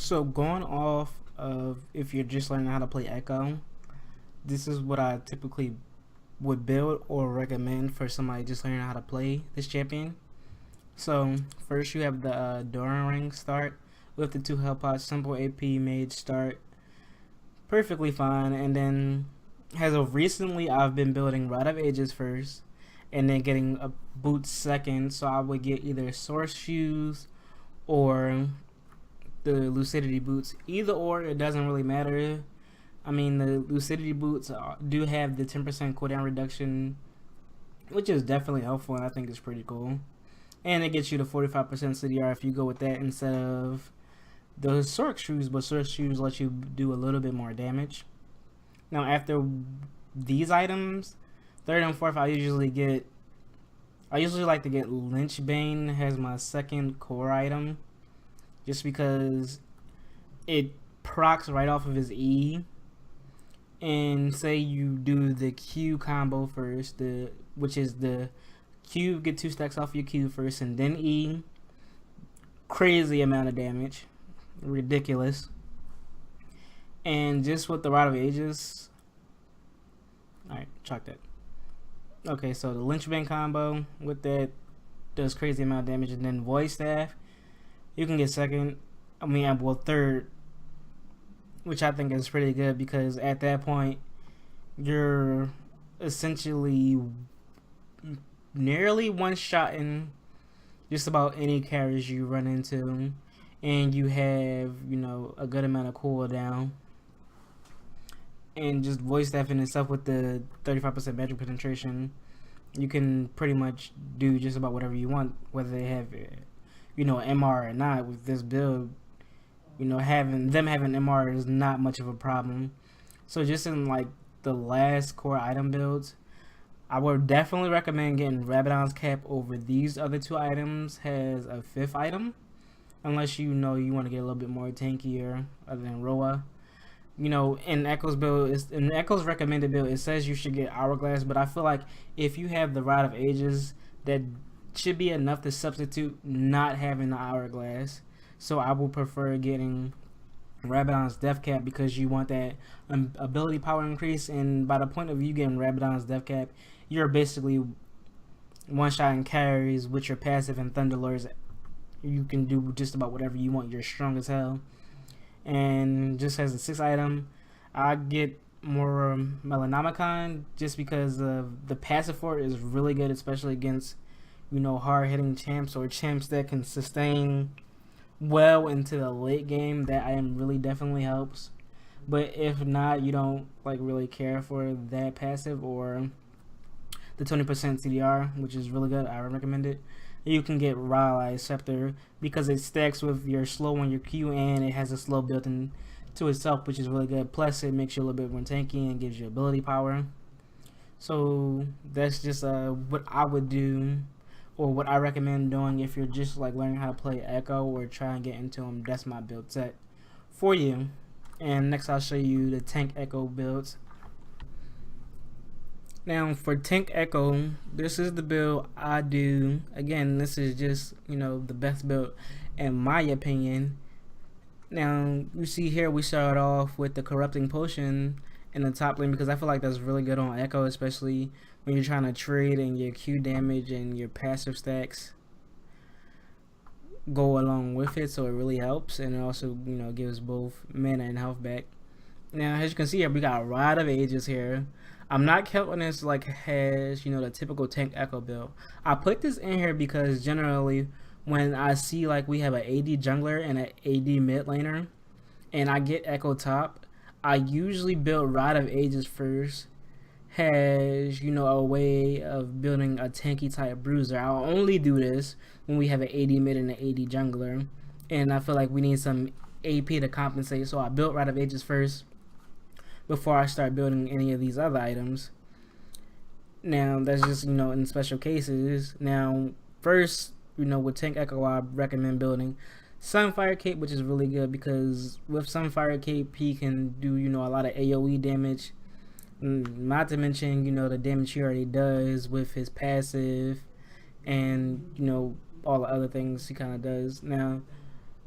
So going off of if you're just learning how to play Ekko, this is what I typically would build or recommend for somebody just learning how to play this champion. So first you have the Doran ring start with the 2 health pots, simple AP mage start, perfectly fine. And then as of recently, I've been building Rod of Ages first, and then getting a boot second. So I would get either Source Shoes or the Lucidity boots. Either or, it doesn't really matter. I mean, the Lucidity boots do have the 10% cooldown reduction, which is definitely helpful, and I think it's pretty cool. And it gets you to 45% CDR if you go with that instead of the Sorc shoes, but Sorc shoes let you do a little bit more damage. Now, after these items, third and fourth, I usually like to get Lynchbane as my second core item, just because it procs right off of his E. And say you do the Q combo first, which is the Q, get 2 stacks off your Q first, and then E. Crazy amount of damage, ridiculous. And just with the Rod of Ages, alright, chalk that. Okay, so the Lynchbane combo with that does crazy amount of damage, and then Void Staff, you can get second. Third, which I think is pretty good because at that point you're essentially nearly one-shotting just about any carriers you run into, and you have a good amount of cooldown. And just Voice Staffing itself with the 35% magic penetration, you can pretty much do just about whatever you want, whether they have MR or not. With this build, having MR is not much of a problem. So just in like the last core item builds, I would definitely recommend getting Rabadon's Cap over these other 2 items as a 5th item, unless you want to get a little bit more tankier other than Roa. In Ekko's build, in Ekko's recommended build, it says you should get Hourglass, but I feel like if you have the Rod of Ages, that should be enough to substitute not having the Hourglass. So I will prefer getting Rabadon's Death Cap because you want that ability power increase, and by the point of you getting Rabadon's Death Cap, you're basically one-shotting carries with your passive and Thunderlords. You can do just about whatever you want. You're strong as hell. And just as a 6th item, I get more Melanomicon just because the passive for it is really good, especially against hard-hitting champs or champs that can sustain well into the late game. That item really definitely helps. But if not, you don't really care for that passive or the 20% CDR, which is really good. I recommend it. You can get Raleigh Scepter because it stacks with your slow on your Q, and it has a slow built into itself, which is really good. Plus, it makes you a little bit more tanky and gives you ability power. So that's just what I would do, or what I recommend doing if you're just learning how to play Ekko or try and get into them. That's my build set for you. And next, I'll show you the tank Ekko builds. Now for tank Ekko, this is the build I do. Again, this is just the best build in my opinion. Now you see here we start off with the corrupting potion in the top lane because I feel like that's really good on Ekko, especially when you're trying to trade and your Q damage and your passive stacks go along with it, so it really helps, and it also gives both mana and health back. Now as you can see here, we got a Rod of Ages here. I'm not counting this has the typical tank Ekko build. I put this in here because generally when I see we have an AD jungler and an AD mid laner and I get Ekko top, I usually build Rod of Ages first. Has a way of building a tanky type bruiser. I'll only do this when we have an AD mid and an AD jungler, and I feel like we need some AP to compensate, so I built Rod of Ages first before I start building any of these other items. Now that's just in special cases. Now first, with tank Ekko, I recommend building Sunfire Cape, which is really good because with Sunfire Cape he can do a lot of AoE damage, not to mention the damage he already does with his passive and all the other things he kind of does. Now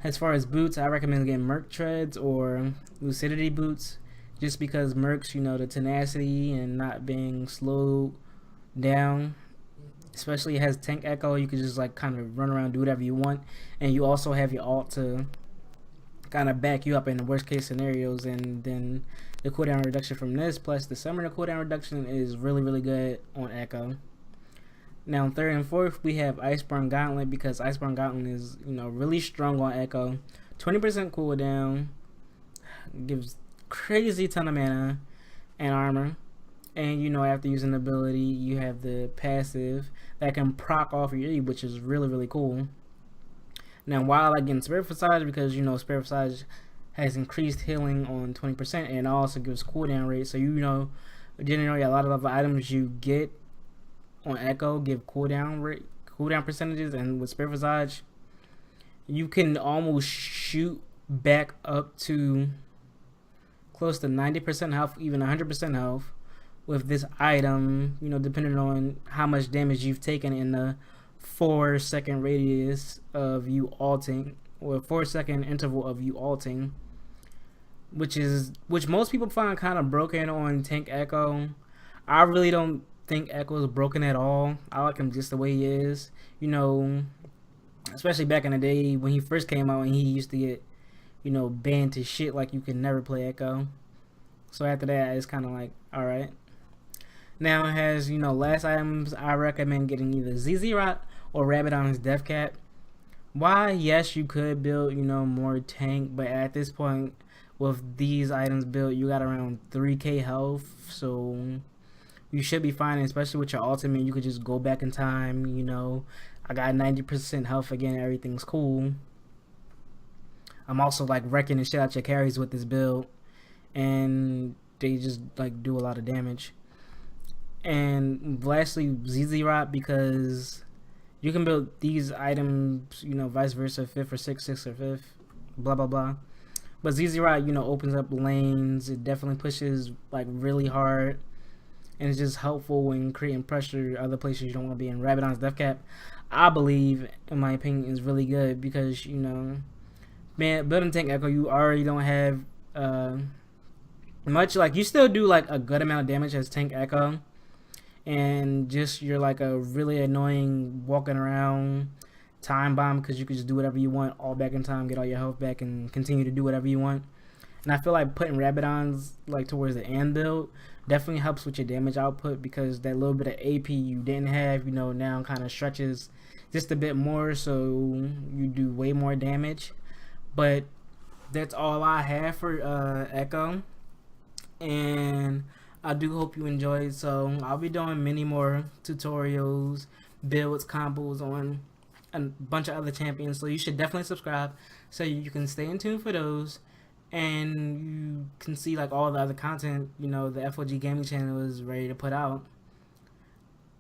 As far as boots, I recommend getting Merc treads or Lucidity boots, just because Mercs, the tenacity and not being slowed down. Especially it has tank echo, you can just like kind of run around, do whatever you want, and you also have your alt to kind of back you up in the worst case scenarios. And then the cooldown reduction from this plus the summoner cooldown reduction is really good on echo. Now third and fourth we have Iceborne Gauntlet, because Iceborne Gauntlet is really strong on echo. 20% cooldown, gives crazy ton of mana and armor. And after using the ability, you have the passive that can proc off your E, which is really cool. Now, while I get Spirit Visage, because Spirit Visage has increased healing on 20%, and it also gives cooldown rate. So generally a lot of other items you get on Ekko give cooldown percentages, and with Spirit Visage, you can almost shoot back up to close to 90% health, even 100% health. With this item, depending on how much damage you've taken in the 4-second radius of you alting, or 4-second interval of you alting, which most people find kind of broken on tank Ekko. I really don't think Ekko is broken at all. I like him just the way he is. Especially back in the day when he first came out and he used to get, banned to shit like you can never play Ekko. So after that, it's kind of like, alright. Now it has, last items, I recommend getting either ZZ Rot or Rabadon's Death Cap. Why? Yes, you could build, more tank, but at this point, with these items built, you got around 3k health, so you should be fine, especially with your ultimate. You could just go back in time, I got 90% health again, everything's cool. I'm also like wrecking the shit out your carries with this build, and they just like do a lot of damage. And lastly, ZZ Rot, because you can build these items, vice versa, 5th or 6th, 6th or 5th, blah blah blah. But ZZ Rot, opens up lanes. It definitely pushes like really hard, and it's just helpful when creating pressure other places you don't want to be in. Rabadon's Death Cap, I believe, in my opinion, is really good because man, building tank Ekko, you already don't have much. Like you still do like a good amount of damage as tank Ekko. And just you're like a really annoying walking around time bomb, because you can just do whatever you want all back in time, get all your health back, and continue to do whatever you want. And I feel like putting Rabadons like towards the end build definitely helps with your damage output, because that little bit of AP you didn't have, now kind of stretches just a bit more, so you do way more damage. But that's all I have for Ekko, and I do hope you enjoyed. So I'll be doing many more tutorials, builds, combos on a bunch of other champions. So you should definitely subscribe so you can stay in tune for those, and you can see like all the other content the FOG Gaming channel is ready to put out.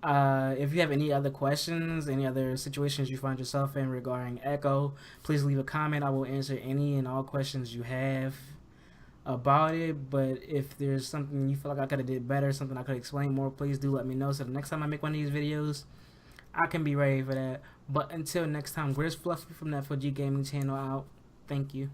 If you have any other questions, any other situations you find yourself in regarding Ekko, please leave a comment. I will answer any and all questions you have about it. But if there's something you feel like I could have did better, something I could explain more, please do let me know, so the next time I make one of these videos I can be ready for that. But until next time, Grizz Fluffy from the FOG Gaming channel out. Thank you.